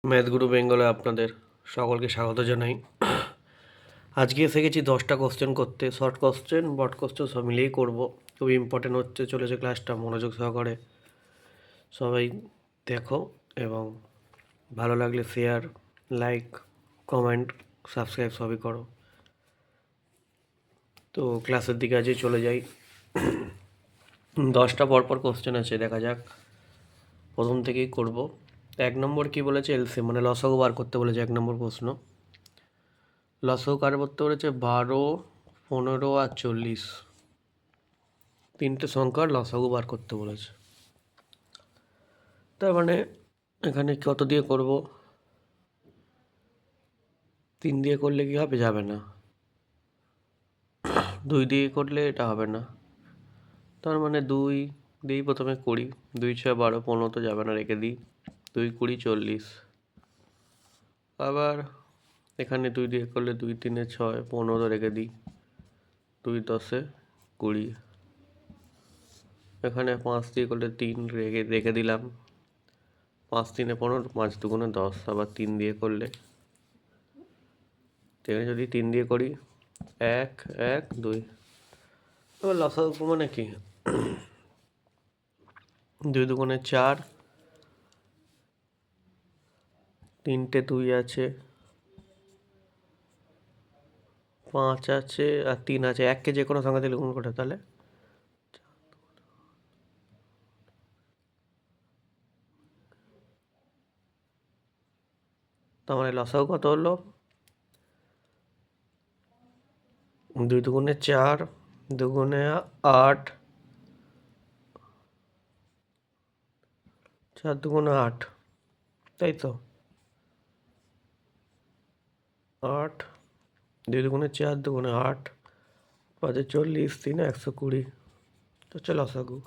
Math গুরু বেঙ্গলে আপনাদের সকলকে স্বাগত জানাই। আজকে এসে গেছি 10টা কোশ্চেন করতে। শর্ট কোশ্চেন, ব্রড কোশ্চেন সব মিলিয়েই করবো। খুব ইম্পর্টেন্ট হচ্ছে চলেছে ক্লাসটা, মনোযোগ সহকারে সবাই দেখো এবং ভালো লাগলে শেয়ার, লাইক, কমেন্ট, সাবস্ক্রাইব সবই করো। তো ক্লাসের দিকে আজই চলে যাই। 10টা পরপর কোশ্চেন আছে, দেখা যাক। প্রথম থেকেই করব। 1 নম্বর কি বলেছে? এলসিএম মানে লসাগু বার করতে বলেছে। 1 নম্বর প্রশ্ন, লসাগু কার করতে বলেছে? 12, 15 আর 40, তিনটে সংখ্যার লসাগু বার করতে বলেছে। তার মানে এখানে কত দিয়ে করব? 3 দিয়ে করলে কি হবে? যাবে না। 2 দিয়ে করলে এটা হবে না। তার মানে 2 দিয়েই প্রথমে করি। 2 6 12, 15 তো যাবে না, রেখে দিই। 2 20 40। আবার এখানে 2 দিয়ে করলে 2 3 6, 15 রেখে দিই। 2 10 20। এখানে 5 দিয়ে করলে 3 রেখে দিলাম। 5 3 15, 5 2 10। আবার 3 দিয়ে করলে, এখানে যদি 3 দিয়ে করি 1 1 2। এবার লসাগু মানে কি? 2 2 4, 3টে 2 আছে, 5 আছে আর 3 আছে। 1কে যে কোনো সংখ্যা দিয়ে গুণ করে, তাহলে তার মানে লসাগু কত হলো? 2 2 4, 2 8, 4 2 8, তাই তো? 8, 2 2 4, 2 8, 5 40, 3 120, তো হচ্ছে লসাগু।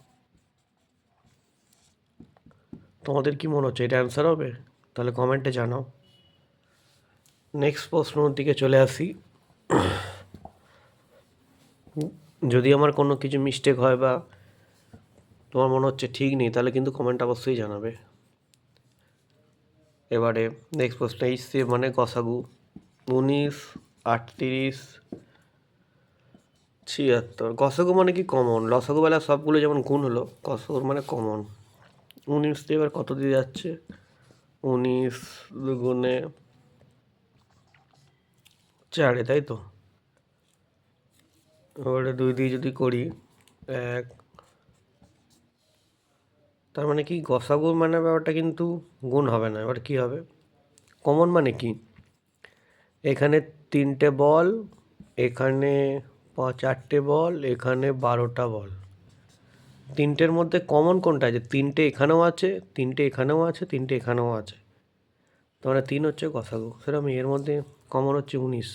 তোমাদের কি মনে হচ্ছে এটা অ্যান্সার হবে? তাহলে কমেন্টে জানাও। নেক্সট প্রশ্নের দিকে চলে আসি। যদি আমার কোনো কিছু মিস্টেক হয় বা তোমার মনে হচ্ছে ঠিক নেই, তাহলে কিন্তু কমেন্ট অবশ্যই জানাবে। এবারে নেক্সট প্রশ্ন, এইচসি মানে গসাগু 19, 38, 76। গসাগু মানে কি? কমন। লসাগু বেলা সবগুলো যেমন গুণ হলো, গসাগু মানে কমন। 19 দিয়ে এবার কত দিয়ে যাচ্ছে? 19 দুগুণে 4, তাই তো? এবারে 2 দিয়ে যদি করি 1, তার মানে কি গসাগু মানে ব্যাপারটা কিন্তু গুণ হবে না। এবার কি হবে? কমন মানে কি? এখানে 3টে বল, এখানে 4টে বল, এখানে 12টা বল। 3টের মধ্যে কমন কোনটা আছে? 3টে এখানেও আছে, 3টে এখানেও আছে, 3টে এখানেও আছে। তাহলে 3 হচ্ছে গসাগু। সেরকম এর মধ্যে কমন হচ্ছে 19।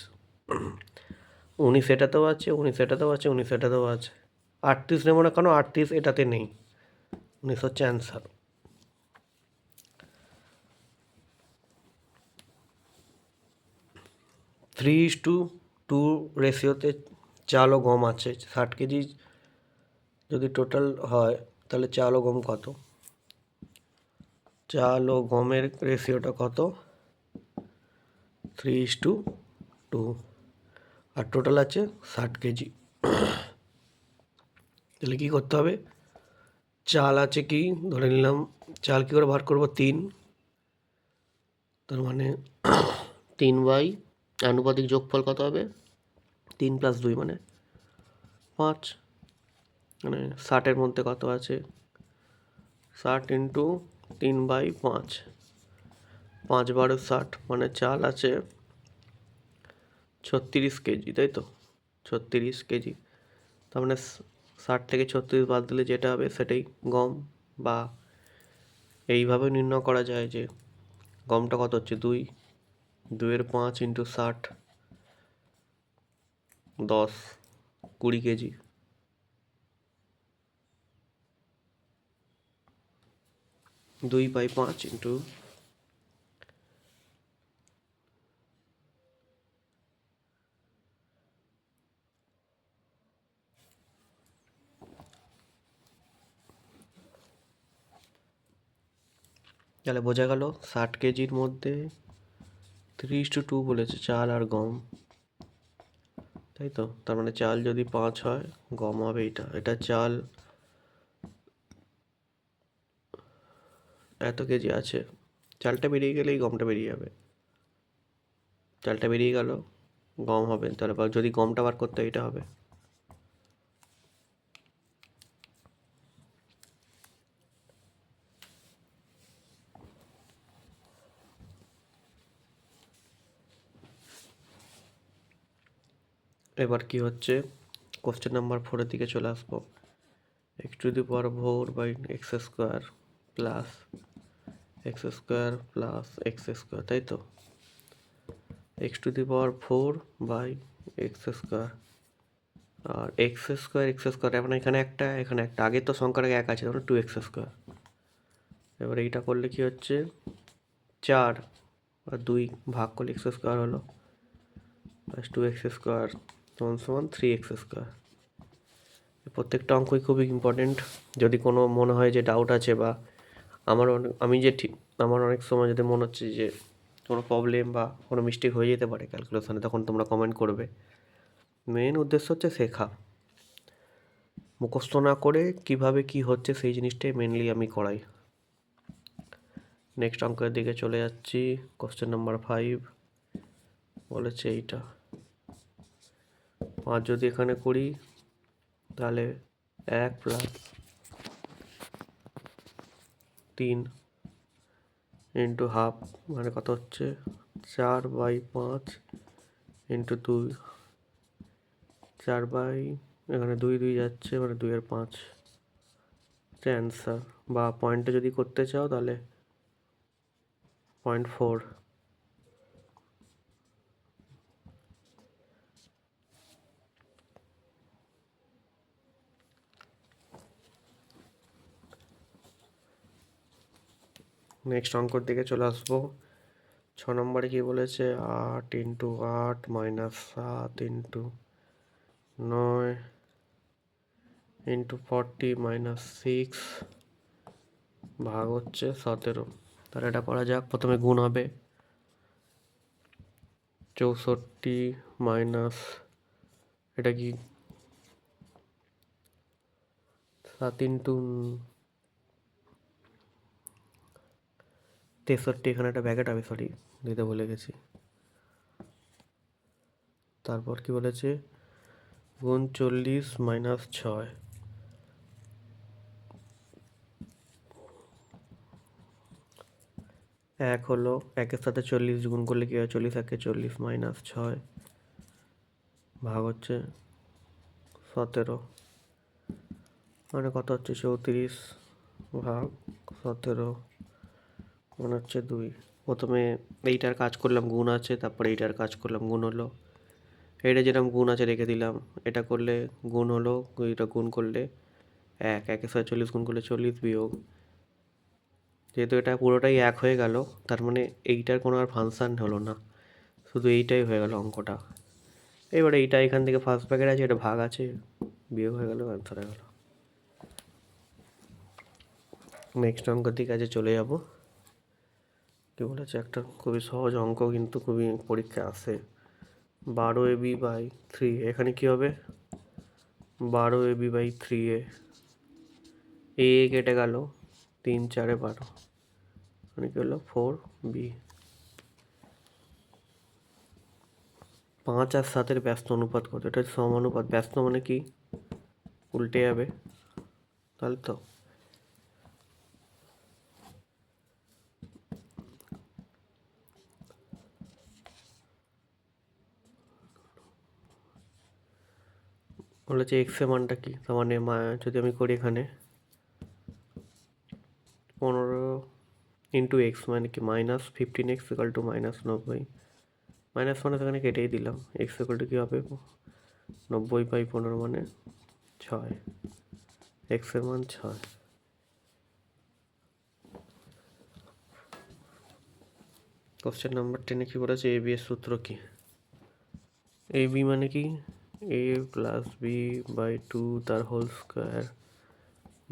19 এটাতেও আছে, 19 এটাতেও আছে, 19 এটাতেও আছে। 38 নেব না কেন? 38 এটাতে নেই। 19 হচ্ছে অ্যান্সার। 3:2 রেশিওতে চাল ও গম আছে। 60 কেজি যদি টোটাল হয়, তাহলে চাল ও গম কত? চাল ও গমের রেশিওটা কত? 3:2। আর টোটাল আছে 60 কেজি। তাহলে কী করতে হবে? চাল আছে কি, ধরে নিলাম চাল কী করে বার করবো? 3। তার মানে 3 আনুপাতিক যোগফল কত হবে? 3 + 2 মানে 5। মানে 60-এর মধ্যে কত আছে? 60 × 3/5, 5 12 60, মানে চাল আছে 36 কেজি, তাই তো? 36 কেজি। তার মানে 60 থেকে 36 বাদ দিলে যেটা হবে সেটাই গম। বা এইভাবে নির্ণয় করা যায় যে গমটা কত হচ্ছে? 2, 2 5 × 60, 10, 20 কেজি। দুই বাই 5 ইন্টু তাহলে বোঝা গেল 60 কেজির মধ্যে 3:2 বলেছে চাল আর গম, তাই তো? তার মানে চাল যদি 5 হয়, গম হবে এটা চাল এত কেজি আছে, চালটা বেরিয়ে গেলেই গমটা বেরিয়ে যাবে। চালটা বেরিয়ে গেল, গম হবে, তাহলে যদি গমটা বার করতে হয়, এটা হবে। এবার কি হচ্ছে, কোশ্চেন নাম্বার 4-এর দিকে চলে আসবো। x⁴/x² প্লাস x² তাই তো? x⁴/x², আর x², এখন এখানে একটা, এখানে একটা, আগের তো সংখ্যাটা 1 আছে, তাহলে 2x²। এবার এইটা করলে কি হচ্ছে, 4 আর 2 ভাগ করলে x² হলো, প্লাস 2x² সমান 3x²। প্রত্যেকটা অঙ্কই খুবই ইম্পর্টেন্ট। যদি কোনো মনে হয় যে ডাউট আছে, বা আমার অনেক সময় যদি মনে হচ্ছে যে কোনো প্রবলেম বা কোনো মিস্টেক হয়ে যেতে পারে ক্যালকুলেশনে, তখন তোমরা কমেন্ট করবে। মেন উদ্দেশ্য হচ্ছে শেখা, মুখস্থ না করে কিভাবে কি হচ্ছে সেই জিনিসটাই মেনলি আমি করাই। নেক্সট অঙ্কের দিকে চলে যাচ্ছি। কোশ্চেন নাম্বার 5 বলেছে এইটা 5 যদি এখানে করি, তাহলে 1 প্লাস 3 ইন্টু হাফ, মানে কত হচ্ছে 4/5 ইন্টু 2, 4 এখানে 2 2 যাচ্ছে, মানে 2/5 অ্যান্সার। বা পয়েন্টে যদি করতে চাও তাহলে 0.4। নেক্সট অঙ্কর দিকে চলে আসবো। 6 নম্বরে কি বলেছে, 8 into 8 minus 7 into 9 into 40 minus 6 ভাগ হচ্ছে 17। তাহলে এটা করা যাক। প্রথমে গুণ হবে 64 মাইনাস, এটা কি 7 ইন্টু 63, এখানে একটা ব্যাকেট হবে, সরি দিতে ভুলে গেছি। তারপর কি বলেছে, গুণ 40 মাইনাস 6, এক হলো, একের সাথে 40 গুণ করলে কি হয়, 40 একে 40 মাইনাস 6 ভাগ হচ্ছে 17, মানে কত হচ্ছে 34 ভাগ 17, মানে হচ্ছে 2। প্রথমে এইটার কাজ করলাম, গুণ আছে, তারপরে এইটার কাজ করলাম, গুণ হলো। এটা যেরকম গুণ আছে রেখে দিলাম, এটা করলে গুণ হলো, এটা গুণ করলে 1, একের সাথে 40 গুণ করলে 40 বিয়োগ, যেহেতু এটা পুরোটাই 1 হয়ে গেল, তার মানে এইটার কোনো আর ফাংশান হলো না, শুধু এইটাই হয়ে গেল অঙ্কটা। এবারে এইটা এখান থেকে ফার্স্ট ব্র্যাকেট আছে, এটা ভাগ আছে, বিয়োগ হয়ে গেল, অ্যান্সার হয়ে গেল। নেক্সট অঙ্কের দিকে আজ চলে যাব। কি বলেছে, একটা খুবই সহজ অঙ্ক, কিন্তু খুবই পরীক্ষায় আসে। 12ab/3, এখানে কি হবে 12ab/3, এ কেটে গেল, 3 4 12, মানে কি হলো 4b। 5 আর 7-এর ব্যস্ত অনুপাত কত? এটা সমানুপাত, ব্যস্ত মানে কি উল্টে যাবে, তাহলে তো বলেছে এক্স এর মানটা কি, তার মানে যদি আমি করি এখানে 15 ইন্টু এক্স, মানে কি -15x ইকাল টু -90, মাইনাস মানে সেখানে কেটেই দিলাম, এক্স ইকাল টু কী হবে 90/15, মানে 6, এক্স এর মান 6। কোশ্চেন নাম্বার 10-এ কী বলেছে, এ বি এর সূত্র কি? এ বি মানে কি, a প্লাস বি বাই 2 তার whole square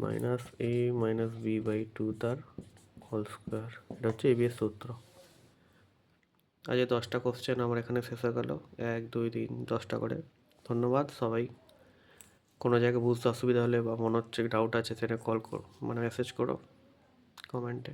minus a minus B by 2 তার হোল স্কোয়ার, এটা হচ্ছে এবিএস সূত্র। আজ এই 10টা কোশ্চেন আমার এখানে শেষ হয়ে গেল, 1 2 3 10টা করে। ধন্যবাদ সবাই। কোনো জায়গায় বুঝতে অসুবিধা হলে বা মনে হচ্ছে ডাউট আছে সেটা কল করো, মানে মেসেজ করো কমেন্টে।